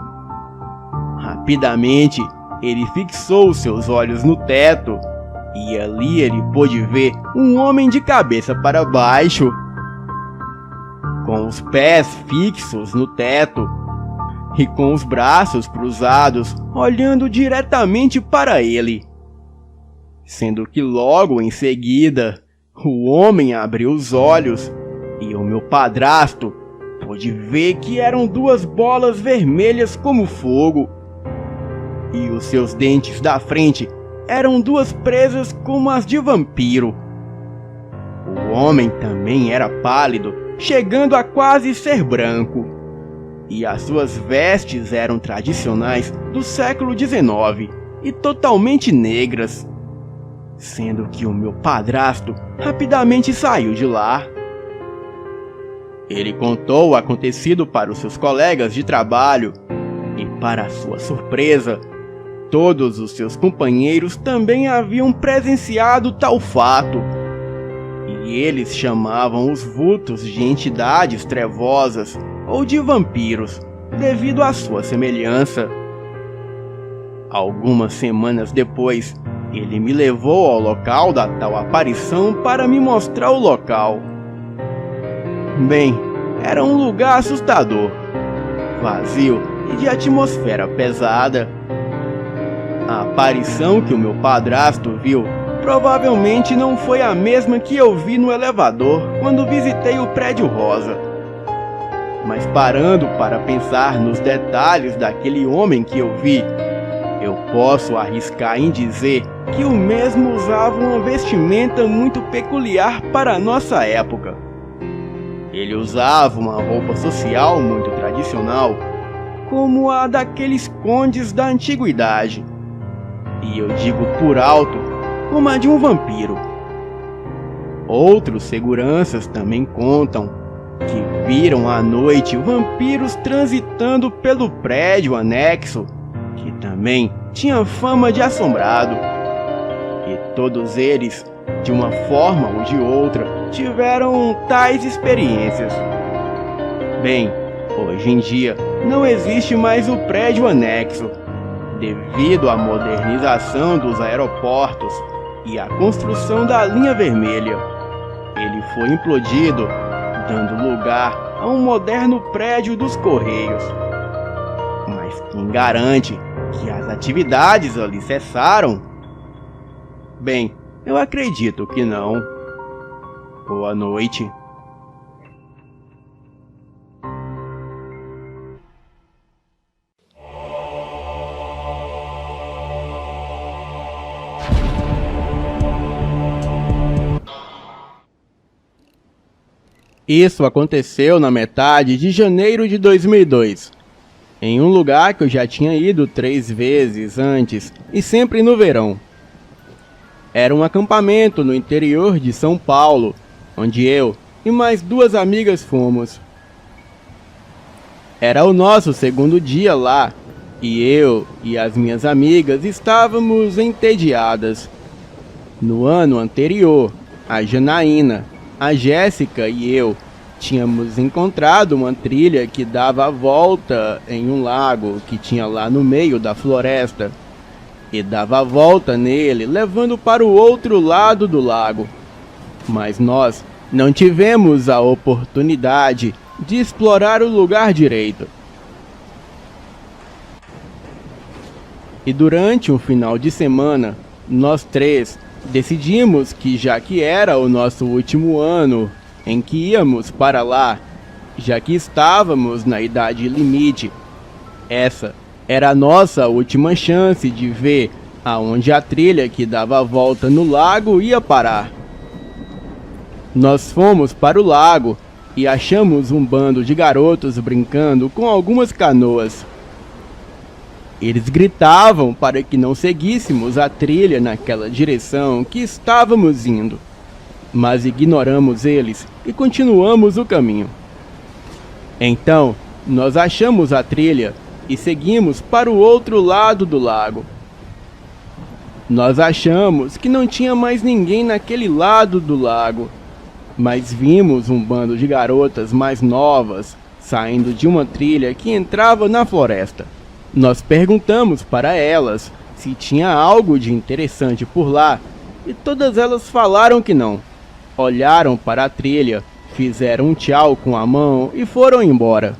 Rapidamente, ele fixou seus olhos no teto, e ali ele pôde ver um homem de cabeça para baixo, com os pés fixos no teto, e com os braços cruzados, olhando diretamente para ele. Sendo que logo em seguida, o homem abriu os olhos e o meu padrasto pôde ver que eram duas bolas vermelhas como fogo. E os seus dentes da frente eram duas presas como as de vampiro. O homem também era pálido, chegando a quase ser branco. E as suas vestes eram tradicionais do século XIX e totalmente negras, sendo que o meu padrasto rapidamente saiu de lá. Ele contou o acontecido para os seus colegas de trabalho e, para sua surpresa, todos os seus companheiros também haviam presenciado tal fato, e eles chamavam os vultos de entidades trevosas ou de vampiros, devido à sua semelhança. Algumas semanas depois, ele me levou ao local da tal aparição para me mostrar o local. Bem, era um lugar assustador, vazio e de atmosfera pesada. A aparição que o meu padrasto viu provavelmente não foi a mesma que eu vi no elevador quando visitei o prédio rosa. Mas parando para pensar nos detalhes daquele homem que eu vi, eu posso arriscar em dizer que o mesmo usava uma vestimenta muito peculiar para a nossa época. Ele usava uma roupa social muito tradicional, como a daqueles condes da antiguidade. E eu digo por alto, como a de um vampiro. Outros seguranças também contam que viram à noite vampiros transitando pelo prédio anexo, que também tinha fama de assombrado. E todos eles, de uma forma ou de outra, tiveram tais experiências. Bem, hoje em dia não existe mais o prédio anexo, devido à modernização dos aeroportos e à construção da linha vermelha. Ele foi implodido, dando lugar a um moderno prédio dos Correios. Mas quem garante que as atividades ali cessaram? Bem, eu acredito que não. Boa noite. Isso aconteceu na metade de janeiro de 2002, em um lugar que eu já tinha ido 3 vezes antes, e sempre no verão. Era um acampamento no interior de São Paulo, onde eu e mais 2 amigas fomos. Era o nosso segundo dia lá, e eu e as minhas amigas estávamos entediadas. No ano anterior, a Janaína, a Jéssica e eu tínhamos encontrado uma trilha que dava a volta em um lago que tinha lá no meio da floresta, e dava a volta nele, levando para o outro lado do lago. Mas nós não tivemos a oportunidade de explorar o lugar direito. E durante um final de semana, nós 3 decidimos que, já que era o nosso último ano em que íamos para lá, já que estávamos na idade limite, essa era a nossa última chance de ver aonde a trilha que dava a volta no lago ia parar. Nós fomos para o lago e achamos um bando de garotos brincando com algumas canoas. Eles gritavam para que não seguíssemos a trilha naquela direção que estávamos indo, mas ignoramos eles e continuamos o caminho. Então, nós achamos a trilha e seguimos para o outro lado do lago. Nós achamos que não tinha mais ninguém naquele lado do lago, mas vimos um bando de garotas mais novas saindo de uma trilha que entrava na floresta. Nós perguntamos para elas se tinha algo de interessante por lá, e todas elas falaram que não. Olharam para a trilha, fizeram um tchau com a mão e foram embora.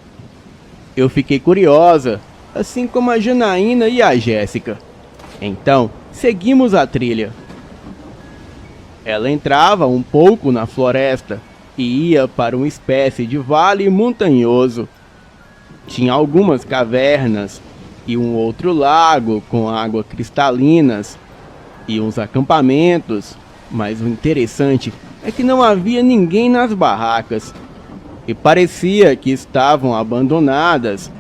Eu fiquei curiosa, assim como a Janaína e a Jéssica. Então, seguimos a trilha. Ela entrava um pouco na floresta e ia para uma espécie de vale montanhoso. Tinha algumas cavernas e um outro lago com água cristalinas e uns acampamentos, mas o interessante é que não havia ninguém nas barracas e parecia que estavam abandonadas,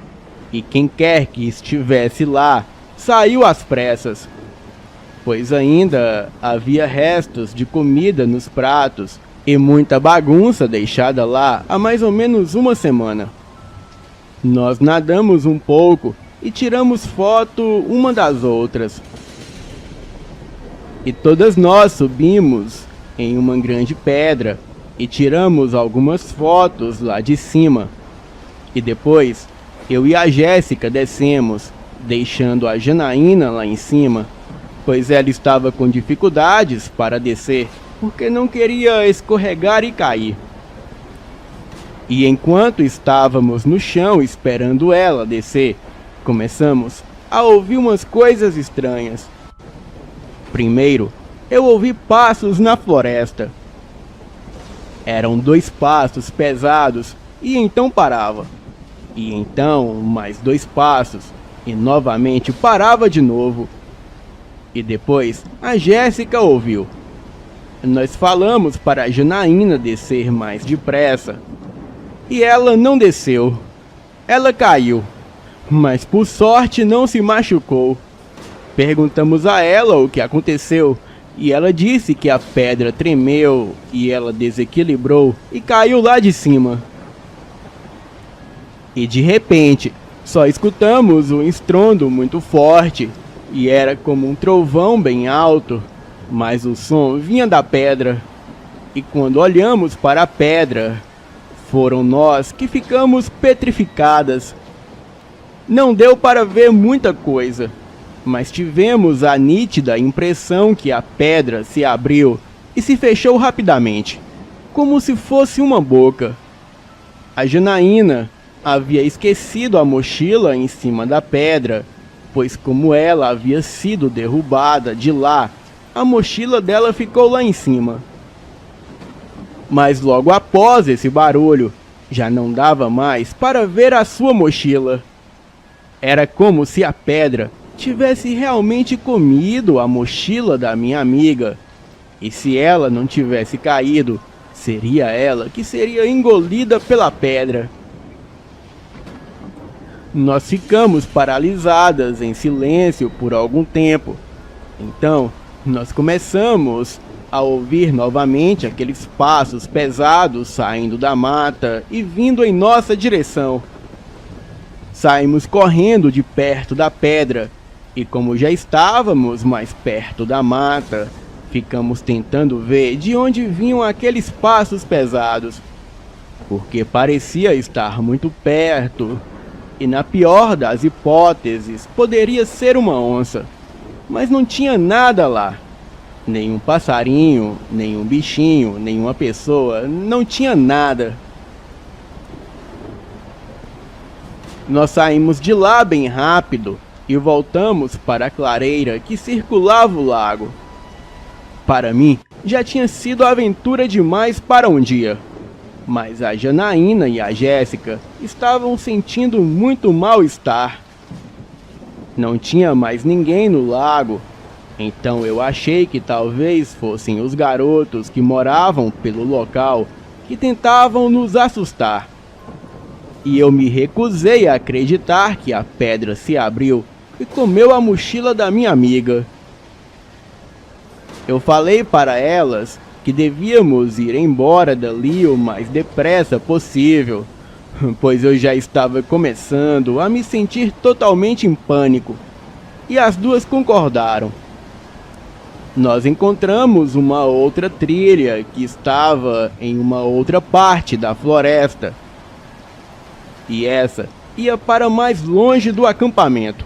e quem quer que estivesse lá saiu às pressas, pois ainda havia restos de comida nos pratos e muita bagunça deixada lá há mais ou menos uma semana. Nós nadamos um pouco e tiramos foto uma das outras. E todas nós subimos em uma grande pedra e tiramos algumas fotos lá de cima. E depois, eu e a Jéssica descemos, deixando a Janaína lá em cima, pois ela estava com dificuldades para descer, porque não queria escorregar e cair. E enquanto estávamos no chão esperando ela descer, começamos a ouvir umas coisas estranhas. Primeiro, eu ouvi passos na floresta. Eram 2 passos pesados e então parava. E então mais 2 passos e novamente parava de novo. E depois a Jéssica ouviu. Nós falamos para a Janaína descer mais depressa. E ela não desceu. Ela caiu, mas por sorte não se machucou. Perguntamos a ela o que aconteceu e ela disse que a pedra tremeu e ela desequilibrou e caiu lá de cima. E de repente, só escutamos um estrondo muito forte e era como um trovão bem alto, mas o som vinha da pedra. E quando olhamos para a pedra, foram nós que ficamos petrificadas. Não deu para ver muita coisa, mas tivemos a nítida impressão que a pedra se abriu e se fechou rapidamente, como se fosse uma boca. A Janaína havia esquecido a mochila em cima da pedra, pois como ela havia sido derrubada de lá, a mochila dela ficou lá em cima. Mas logo após esse barulho, já não dava mais para ver a sua mochila. Era como se a pedra tivesse realmente comido a mochila da minha amiga. E se ela não tivesse caído, seria ela que seria engolida pela pedra. Nós ficamos paralisadas em silêncio por algum tempo. Então, nós começamos a ouvir novamente aqueles passos pesados saindo da mata e vindo em nossa direção. Saímos correndo de perto da pedra e, como já estávamos mais perto da mata, ficamos tentando ver de onde vinham aqueles passos pesados, porque parecia estar muito perto e, na pior das hipóteses, poderia ser uma onça, mas não tinha nada lá. Nenhum passarinho, nenhum bichinho, nenhuma pessoa, não tinha nada. Nós saímos de lá bem rápido e voltamos para a clareira que circulava o lago. Para mim, já tinha sido aventura demais para um dia, mas a Janaína e a Jéssica estavam sentindo muito mal-estar. Não tinha mais ninguém no lago. Então eu achei que talvez fossem os garotos que moravam pelo local que tentavam nos assustar. E eu me recusei a acreditar que a pedra se abriu e comeu a mochila da minha amiga. Eu falei para elas que devíamos ir embora dali o mais depressa possível, pois eu já estava começando a me sentir totalmente em pânico. E as duas concordaram. Nós encontramos uma outra trilha que estava em uma outra parte da floresta. E essa ia para mais longe do acampamento.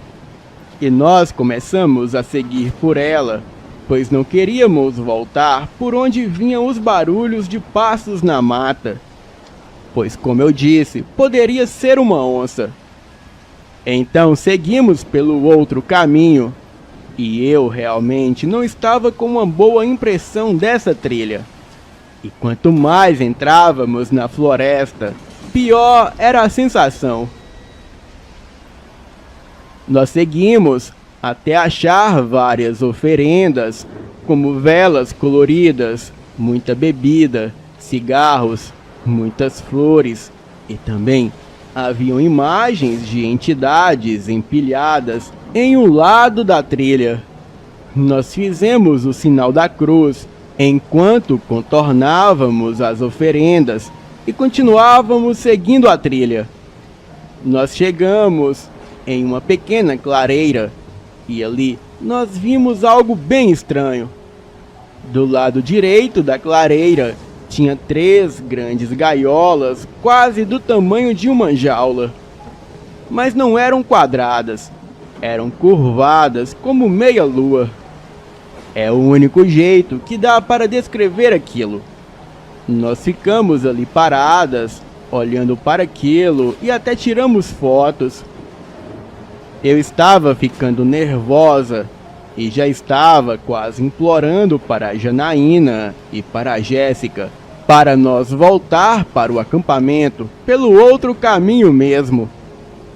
E nós começamos a seguir por ela, pois não queríamos voltar por onde vinham os barulhos de passos na mata. Pois, como eu disse, poderia ser uma onça. Então seguimos pelo outro caminho. E eu realmente não estava com uma boa impressão dessa trilha. E quanto mais entrávamos na floresta, pior era a sensação. Nós seguimos até achar várias oferendas, como velas coloridas, muita bebida, cigarros, muitas flores e também haviam imagens de entidades empilhadas em um lado da trilha. Nós fizemos o sinal da cruz enquanto contornávamos as oferendas e continuávamos seguindo a trilha. Nós chegamos em uma pequena clareira, e ali nós vimos algo bem estranho. Do lado direito da clareira tinha 3 grandes gaiolas, quase do tamanho de uma jaula. Mas não eram quadradas, eram curvadas como meia-lua. É o único jeito que dá para descrever aquilo. Nós ficamos ali paradas, olhando para aquilo e até tiramos fotos. Eu estava ficando nervosa e já estava quase implorando para a Janaína e para a Jéssica para nós voltar para o acampamento pelo outro caminho mesmo.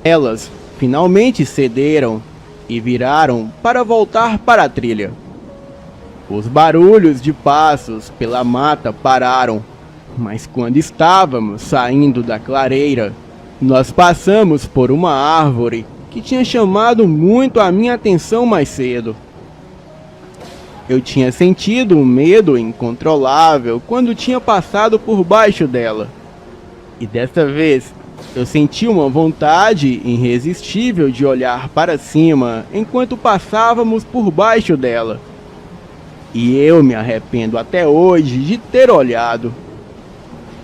Elas finalmente cederam e viraram para voltar para a trilha. Os barulhos de passos pela mata pararam, mas quando estávamos saindo da clareira, nós passamos por uma árvore que tinha chamado muito a minha atenção mais cedo. Eu tinha sentido um medo incontrolável quando tinha passado por baixo dela. E desta vez, eu senti uma vontade irresistível de olhar para cima enquanto passávamos por baixo dela. E eu me arrependo até hoje de ter olhado,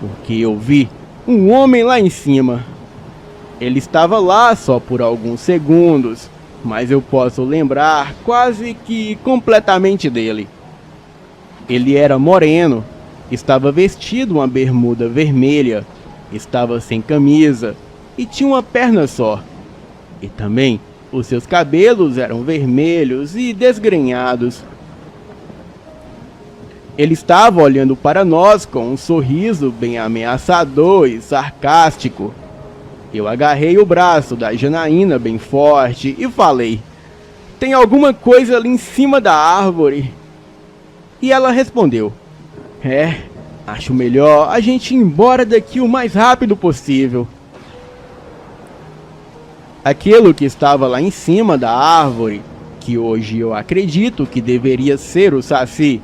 porque eu vi um homem lá em cima. Ele estava lá só por alguns segundos, mas eu posso lembrar quase que completamente dele. Ele era moreno, estava vestido uma bermuda vermelha, estava sem camisa e tinha uma perna só. E também os seus cabelos eram vermelhos e desgrenhados. Ele estava olhando para nós com um sorriso bem ameaçador e sarcástico. Eu agarrei o braço da Janaína bem forte e falei: "Tem alguma coisa ali em cima da árvore?" E ela respondeu: Acho melhor a gente ir embora daqui o mais rápido possível." Aquilo que estava lá em cima da árvore, que hoje eu acredito que deveria ser o Saci,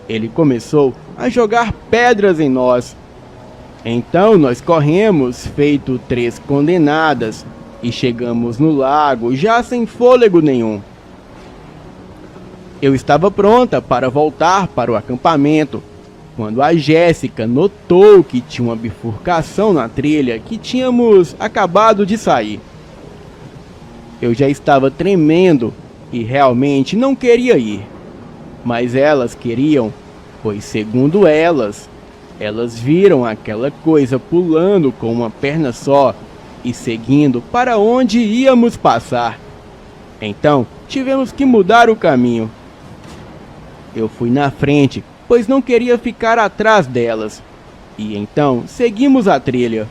ele começou a jogar pedras em nós. Então nós corremos feito 3 condenadas e chegamos no lago já sem fôlego nenhum. Eu estava pronta para voltar para o acampamento, quando a Jéssica notou que tinha uma bifurcação na trilha que tínhamos acabado de sair. Eu já estava tremendo e realmente não queria ir. Mas elas queriam, pois segundo elas viram aquela coisa pulando com uma perna só e seguindo para onde íamos passar. Então tivemos que mudar o caminho. Eu fui na frente, pois não queria ficar atrás delas, e então seguimos a trilha.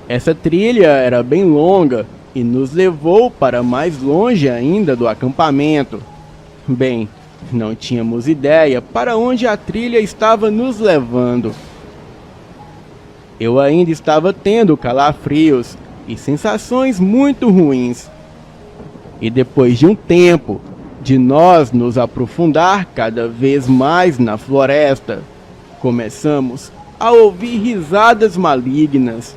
Essa trilha era bem longa e nos levou para mais longe ainda do acampamento. Bem, não tínhamos ideia para onde a trilha estava nos levando. Eu ainda estava tendo calafrios e sensações muito ruins. E depois de um tempo de nós nos aprofundar cada vez mais na floresta, começamos a ouvir risadas malignas.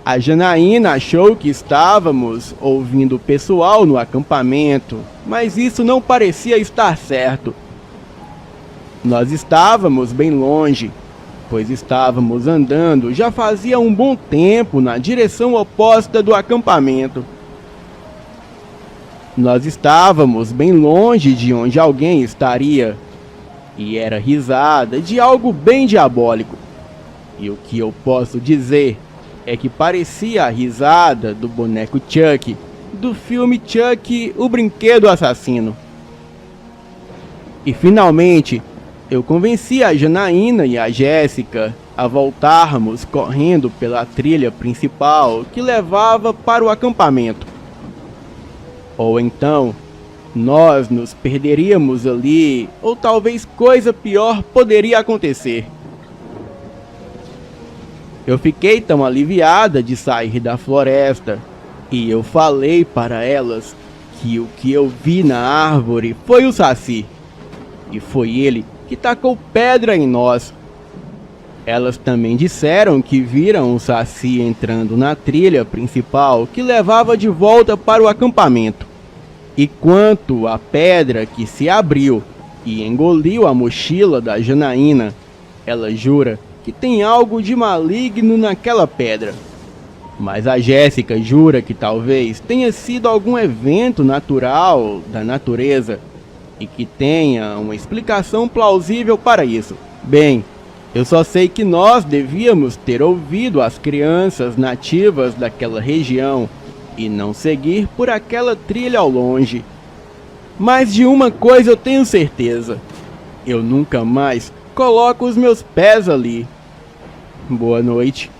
A Janaína achou que estávamos ouvindo o pessoal no acampamento, mas isso não parecia estar certo. Nós estávamos bem longe, pois estávamos andando já fazia um bom tempo na direção oposta do acampamento. Nós estávamos bem longe de onde alguém estaria, e era risada de algo bem diabólico. E o que eu posso dizer é que parecia a risada do boneco Chuck, do filme Chuck, o Brinquedo Assassino. E finalmente, eu convenci a Janaína e a Jéssica a voltarmos correndo pela trilha principal que levava para o acampamento. Ou então, nós nos perderíamos ali, ou talvez coisa pior poderia acontecer. Eu fiquei tão aliviada de sair da floresta, e eu falei para elas que o que eu vi na árvore foi o Saci, e foi ele que tacou pedra em nós. Elas também disseram que viram o Saci entrando na trilha principal que levava de volta para o acampamento. E quanto à pedra que se abriu e engoliu a mochila da Janaína, ela jura que tem algo de maligno naquela pedra. Mas a Jéssica jura que talvez tenha sido algum evento natural da natureza e que tenha uma explicação plausível para isso. Bem, eu só sei que nós devíamos ter ouvido as crianças nativas daquela região e não seguir por aquela trilha ao longe. Mas de uma coisa eu tenho certeza: eu nunca mais coloco os meus pés ali. Boa noite.